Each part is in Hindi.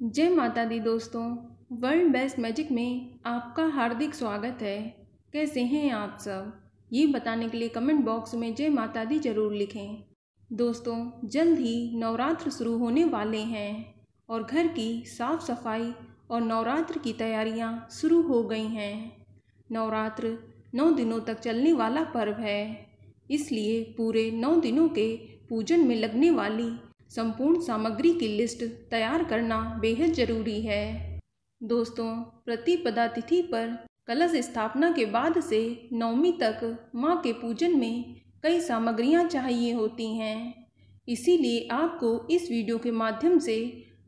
जय माता दी दोस्तों। वर्ल्ड बेस्ट मैजिक में आपका हार्दिक स्वागत है। कैसे हैं आप सब, ये बताने के लिए कमेंट बॉक्स में जय माता दी ज़रूर लिखें। दोस्तों, जल्द ही नवरात्र शुरू होने वाले हैं और घर की साफ सफाई और नवरात्र की तैयारियां शुरू हो गई हैं। नवरात्र 9 दिनों तक चलने वाला पर्व है, इसलिए पूरे 9 दिनों के पूजन में लगने वाली संपूर्ण सामग्री की लिस्ट तैयार करना बेहद ज़रूरी है। दोस्तों, प्रतिपदा तिथि पर कलश स्थापना के बाद से नवमी तक माँ के पूजन में कई सामग्रियाँ चाहिए होती हैं। इसीलिए आपको इस वीडियो के माध्यम से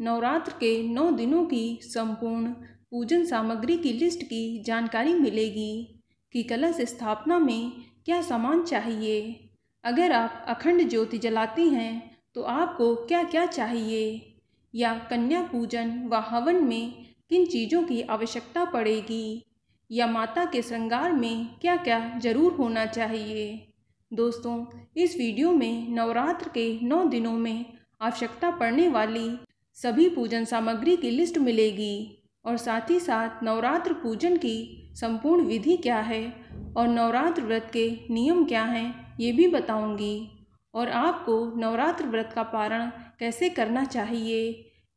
नवरात्र के 9 दिनों की संपूर्ण पूजन सामग्री की लिस्ट की जानकारी मिलेगी कि कलश स्थापना में क्या सामान चाहिए। अगर आप अखंड ज्योति जलाते हैं तो आपको क्या क्या चाहिए, या कन्या पूजन व हवन में किन चीज़ों की आवश्यकता पड़ेगी, या माता के श्रृंगार में क्या क्या जरूर होना चाहिए। दोस्तों, इस वीडियो में नवरात्र के 9 दिनों में आवश्यकता पड़ने वाली सभी पूजन सामग्री की लिस्ट मिलेगी और साथ ही साथ नवरात्र पूजन की संपूर्ण विधि क्या है और नवरात्र व्रत के नियम क्या हैं ये भी बताऊंगी, और आपको नवरात्र व्रत का पारण कैसे करना चाहिए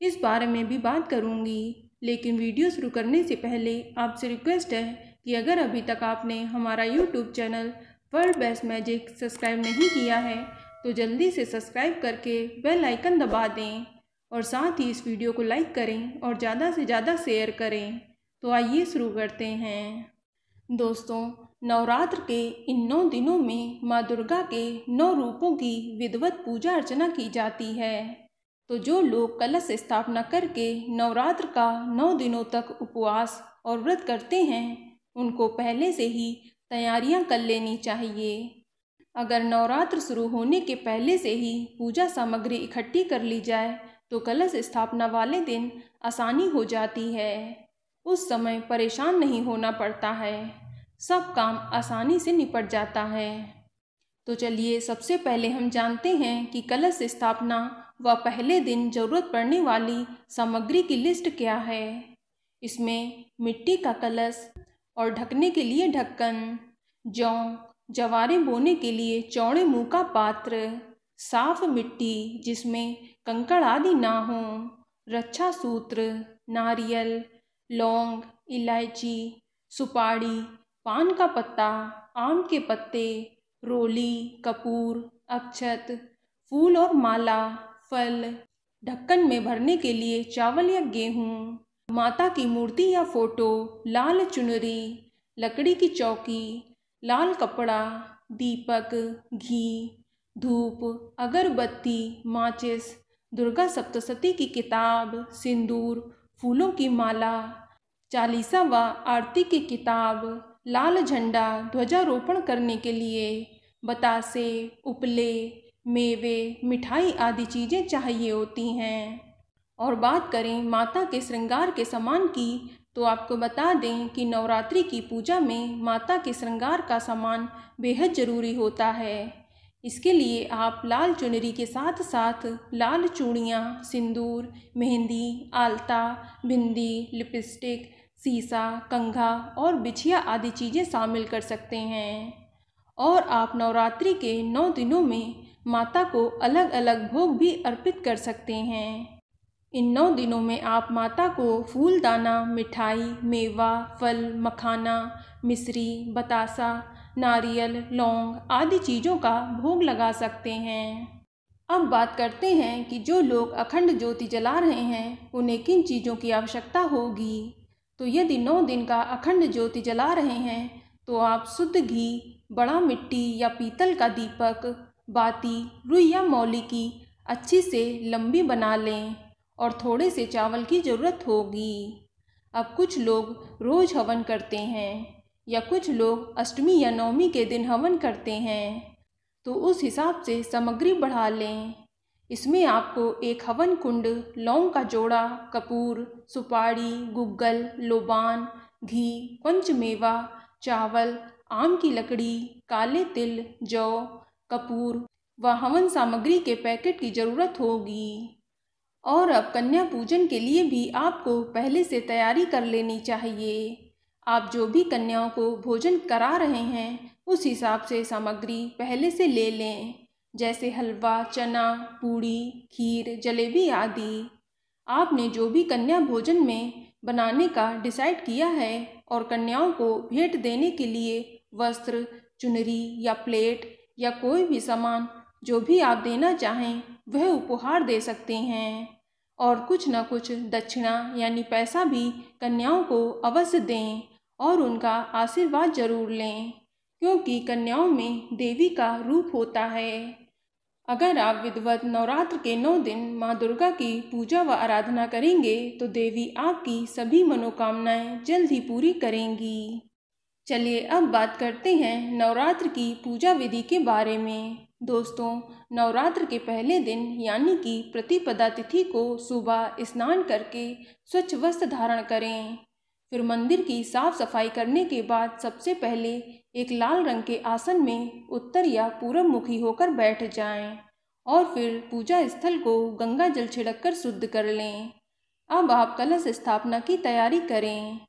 इस बारे में भी बात करूंगी। लेकिन वीडियो शुरू करने से पहले आपसे रिक्वेस्ट है कि अगर अभी तक आपने हमारा YouTube channel world best magic subscribe नहीं किया है तो जल्दी से सब्सक्राइब करके बेल आइकन दबा दें और साथ ही इस वीडियो को लाइक करें और ज़्यादा से ज़्यादा शेयर करें। तो आइए शुरू करते हैं। दोस्तों, नवरात्र के इन 9 दिनों में माँ दुर्गा के 9 रूपों की विधिवत पूजा अर्चना की जाती है। तो जो लोग कलश स्थापना करके नवरात्र का 9 दिनों तक उपवास और व्रत करते हैं उनको पहले से ही तैयारियां कर लेनी चाहिए। अगर नवरात्र शुरू होने के पहले से ही पूजा सामग्री इकट्ठी कर ली जाए तो कलश स्थापना वाले दिन आसानी हो जाती है। उस समय परेशान नहीं होना पड़ता है, सब काम आसानी से निपट जाता है। तो चलिए सबसे पहले हम जानते हैं कि कलश स्थापना व पहले दिन जरूरत पड़ने वाली सामग्री की लिस्ट क्या है। इसमें मिट्टी का कलश और ढकने के लिए ढक्कन, जौ जवारे बोने के लिए चौड़े मुंह का पात्र, साफ मिट्टी जिसमें कंकड़ आदि ना हो, रक्षा सूत्र, नारियल, लौंग, इलायची, सुपारी, पान का पत्ता, आम के पत्ते, रोली, कपूर, अक्षत, फूल और माला, फल, ढक्कन में भरने के लिए चावल या गेहूँ, माता की मूर्ति या फोटो, लाल चुनरी, लकड़ी की चौकी, लाल कपड़ा, दीपक, घी, धूप, अगरबत्ती, माचिस, दुर्गा सप्तशती की किताब, सिंदूर, फूलों की माला, चालीसा व आरती की किताब, लाल झंडा ध्वजारोपण करने के लिए, बतासे, उपले, मेवे, मिठाई आदि चीज़ें चाहिए होती हैं। और बात करें माता के श्रृंगार के सामान की तो आपको बता दें कि नवरात्रि की पूजा में माता के श्रृंगार का सामान बेहद ज़रूरी होता है। इसके लिए आप लाल चुनरी के साथ साथ लाल चूड़ियाँ, सिंदूर, मेहंदी, आलता, बिंदी, लिपस्टिक, सीसा, कंघा और बिछिया आदि चीज़ें शामिल कर सकते हैं। और आप नवरात्रि के 9 दिनों में माता को अलग अलग भोग भी अर्पित कर सकते हैं। इन 9 दिनों में आप माता को फूलदाना, मिठाई, मेवा, फल, मखाना, मिश्री, बतासा, नारियल, लौंग आदि चीज़ों का भोग लगा सकते हैं। अब बात करते हैं कि जो लोग अखंड ज्योति जला रहे हैं उन्हें किन चीज़ों की आवश्यकता होगी। तो यदि 9 दिन का अखंड ज्योति जला रहे हैं तो आप शुद्ध घी, बड़ा मिट्टी या पीतल का दीपक, बाती, रुई या मौली की अच्छी से लंबी बना लें और थोड़े से चावल की ज़रूरत होगी। अब कुछ लोग रोज़ हवन करते हैं या कुछ लोग अष्टमी या नवमी के दिन हवन करते हैं, तो उस हिसाब से सामग्री बढ़ा लें। इसमें आपको एक हवन कुंड, लौंग का जोड़ा, कपूर, सुपारी, गुग्गल, लोबान, घी, पंचमेवा, चावल, आम की लकड़ी, काले तिल, जौ, कपूर व हवन सामग्री के पैकेट की ज़रूरत होगी। और अब कन्या पूजन के लिए भी आपको पहले से तैयारी कर लेनी चाहिए। आप जो भी कन्याओं को भोजन करा रहे हैं उस हिसाब से सामग्री पहले से ले लें, जैसे हलवा, चना, पूड़ी, खीर, जलेबी आदि। आपने जो भी कन्या भोजन में बनाने का डिसाइड किया है और कन्याओं को भेंट देने के लिए वस्त्र, चुनरी या प्लेट या कोई भी सामान जो भी आप देना चाहें वह उपहार दे सकते हैं। और कुछ न कुछ दक्षिणा यानी पैसा भी कन्याओं को अवश्य दें और उनका आशीर्वाद जरूर लें, क्योंकि कन्याओं में देवी का रूप होता है। अगर आप विधिवत नवरात्र के 9 दिन माँ दुर्गा की पूजा व आराधना करेंगे तो देवी आपकी सभी मनोकामनाएं जल्द ही पूरी करेंगी। चलिए अब बात करते हैं नवरात्र की पूजा विधि के बारे में। दोस्तों, नवरात्र के पहले दिन यानी कि प्रतिपदा तिथि को सुबह स्नान करके स्वच्छ वस्त्र धारण करें। फिर मंदिर की साफ सफाई करने के बाद सबसे पहले एक लाल रंग के आसन में उत्तर या पूरब मुखी होकर बैठ जाएं और फिर पूजा स्थल को गंगा जल छिड़ककर शुद्ध कर लें। अब आप कलश स्थापना की तैयारी करें।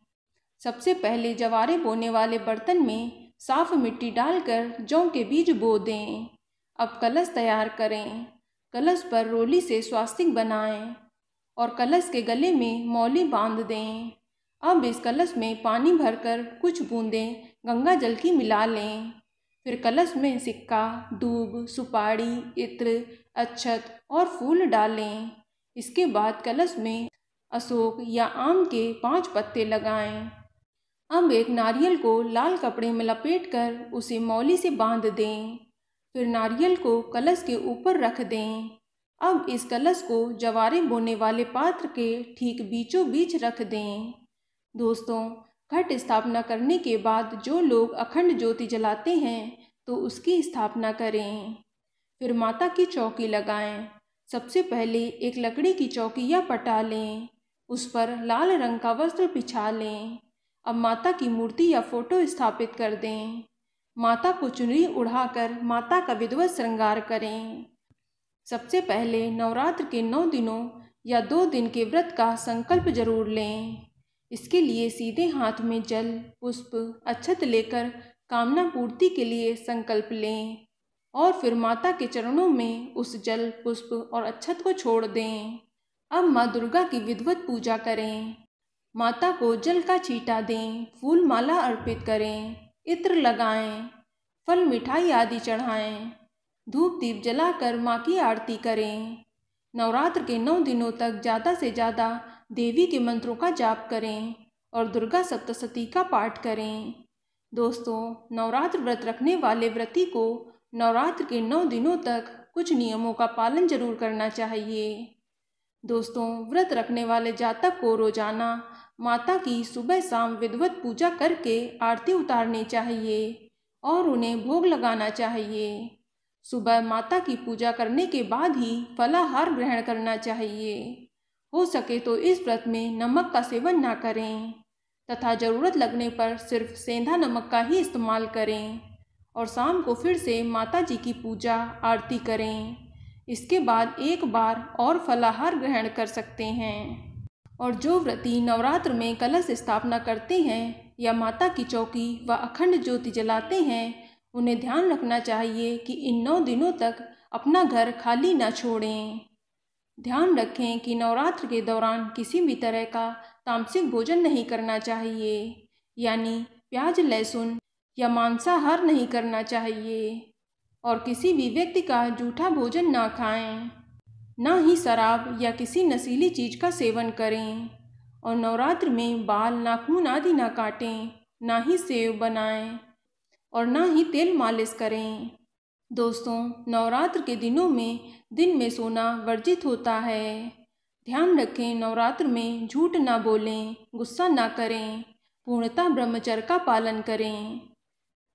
सबसे पहले जवारे बोने वाले बर्तन में साफ मिट्टी डालकर जौ के बीज बो दें। अब कलश तैयार करें। कलश पर रोली से स्वास्तिक बनाएं और कलश के गले में मौली बांध दें। अब इस कलश में पानी भरकर कुछ बूंदें गंगा जल की मिला लें। फिर कलश में सिक्का, दूब, सुपारी, इत्र, अक्षत और फूल डालें। इसके बाद कलश में अशोक या आम के 5 पत्ते लगाएं। अब एक नारियल को लाल कपड़े में लपेटकर उसे मौली से बांध दें। फिर नारियल को कलश के ऊपर रख दें। अब इस कलश को जवारे बोने वाले पात्र के ठीक बीचों बीच रख दें। दोस्तों, घट स्थापना करने के बाद जो लोग अखंड ज्योति जलाते हैं तो उसकी स्थापना करें। फिर माता की चौकी लगाएं। सबसे पहले एक लकड़ी की चौकी या पटा लें। उस पर लाल रंग का वस्त्र बिछा लें। अब माता की मूर्ति या फोटो स्थापित कर दें। माता को चुनरी उड़ाकर माता का विधिवत श्रृंगार करें। सबसे पहले नवरात्र के 9 दिनों या 2 दिन के व्रत का संकल्प जरूर लें। इसके लिए सीधे हाथ में जल, पुष्प, अक्षत लेकर कामना पूर्ति के लिए संकल्प लें और फिर माता के चरणों में उस जल, पुष्प और अक्षत को छोड़ दें। अब माँ दुर्गा की विधिवत पूजा करें। माता को जल का छींटा दें, फूल माला अर्पित करें, इत्र लगाएं, फल मिठाई आदि चढ़ाएं, धूप दीप जलाकर माँ की आरती करें। नवरात्र के 9 दिनों तक ज़्यादा से ज़्यादा देवी के मंत्रों का जाप करें और दुर्गा सप्तशती का पाठ करें। दोस्तों, नवरात्र व्रत रखने वाले व्रती को नवरात्र के 9 दिनों तक कुछ नियमों का पालन जरूर करना चाहिए। दोस्तों, व्रत रखने वाले जातक को रोजाना माता की सुबह शाम विधिवत पूजा करके आरती उतारनी चाहिए और उन्हें भोग लगाना चाहिए। सुबह माता की पूजा करने के बाद ही फलाहार ग्रहण करना चाहिए। हो सके तो इस व्रत में नमक का सेवन ना करें तथा ज़रूरत लगने पर सिर्फ सेंधा नमक का ही इस्तेमाल करें और शाम को फिर से माता जी की पूजा आरती करें। इसके बाद एक बार और फलाहार ग्रहण कर सकते हैं। और जो व्रती नवरात्र में कलश स्थापना करते हैं या माता की चौकी व अखंड ज्योति जलाते हैं, उन्हें ध्यान रखना चाहिए कि इन 9 दिनों तक अपना घर खाली न छोड़ें। ध्यान रखें कि नवरात्र के दौरान किसी भी तरह का तामसिक भोजन नहीं करना चाहिए, यानी प्याज, लहसुन या मांसाहार नहीं करना चाहिए और किसी भी व्यक्ति का जूठा भोजन ना खाएं, ना ही शराब या किसी नशीली चीज़ का सेवन करें और नवरात्र में बाल, नाखून आदि ना काटें, ना ही सेव बनाएं और ना ही तेल मालिश करें। दोस्तों, नवरात्र के दिनों में दिन में सोना वर्जित होता है। ध्यान रखें, नवरात्र में झूठ ना बोलें, गुस्सा ना करें, पूर्णतः ब्रह्मचर्य का पालन करें।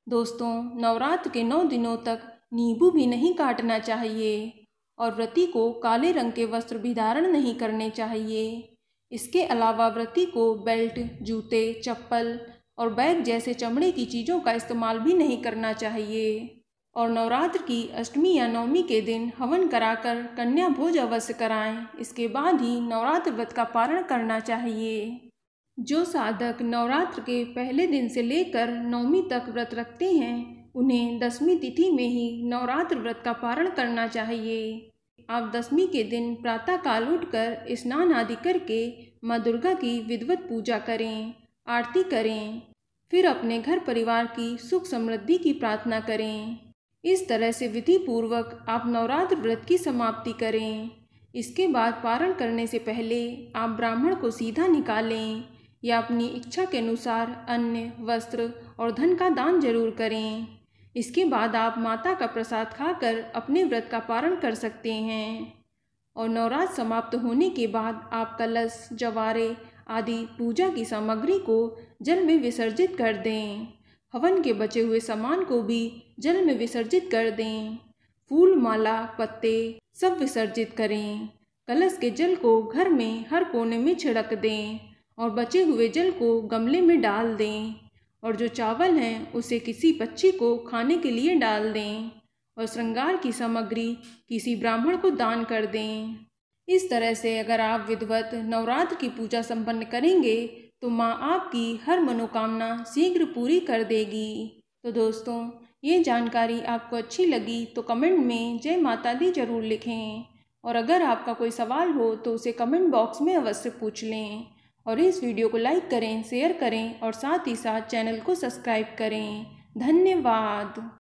दोस्तों, नवरात्र के 9 दिनों तक नींबू भी नहीं काटना चाहिए और व्रती को काले रंग के वस्त्र भी धारण नहीं करने चाहिए। इसके अलावा व्रती को बेल्ट, जूते, चप्पल और बैग जैसे चमड़े की चीज़ों का इस्तेमाल भी नहीं करना चाहिए। और नवरात्र की अष्टमी या नवमी के दिन हवन कराकर कन्या भोज अवश्य कराएं। इसके बाद ही नवरात्र व्रत का पारण करना चाहिए। जो साधक नवरात्र के पहले दिन से लेकर नवमी तक व्रत रखते हैं, उन्हें दसवीं तिथि में ही नवरात्र व्रत का पारण करना चाहिए। आप दसवीं के दिन प्रातःकाल उठकर स्नान आदि करके माँ दुर्गा की विधिवत पूजा करें, आरती करें, फिर अपने घर परिवार की सुख समृद्धि की प्रार्थना करें। इस तरह से विधि पूर्वक आप नवरात्र व्रत की समाप्ति करें। इसके बाद पारण करने से पहले आप ब्राह्मण को सीधा निकालें या अपनी इच्छा के अनुसार अन्न, वस्त्र और धन का दान जरूर करें। इसके बाद आप माता का प्रसाद खाकर अपने व्रत का पारण कर सकते हैं। और नवरात्र समाप्त होने के बाद आप कलश, जवारे आदि पूजा की सामग्री को जल में विसर्जित कर दें। हवन के बचे हुए सामान को भी जल में विसर्जित कर दें। फूल, माला, पत्ते सब विसर्जित करें। कलश के जल को घर में हर कोने में छिड़क दें और बचे हुए जल को गमले में डाल दें। और जो चावल हैं उसे किसी पक्षी को खाने के लिए डाल दें और श्रृंगार की सामग्री किसी ब्राह्मण को दान कर दें। इस तरह से अगर आप विधिवत नवरात्र की पूजा संपन्न करेंगे तो माँ आपकी हर मनोकामना शीघ्र पूरी कर देगी। तो दोस्तों, ये जानकारी आपको अच्छी लगी तो कमेंट में जय माता दी जरूर लिखें। और अगर आपका कोई सवाल हो तो उसे कमेंट बॉक्स में अवश्य पूछ लें। और इस वीडियो को लाइक करें, शेयर करें और साथ ही साथ चैनल को सब्सक्राइब करें। धन्यवाद।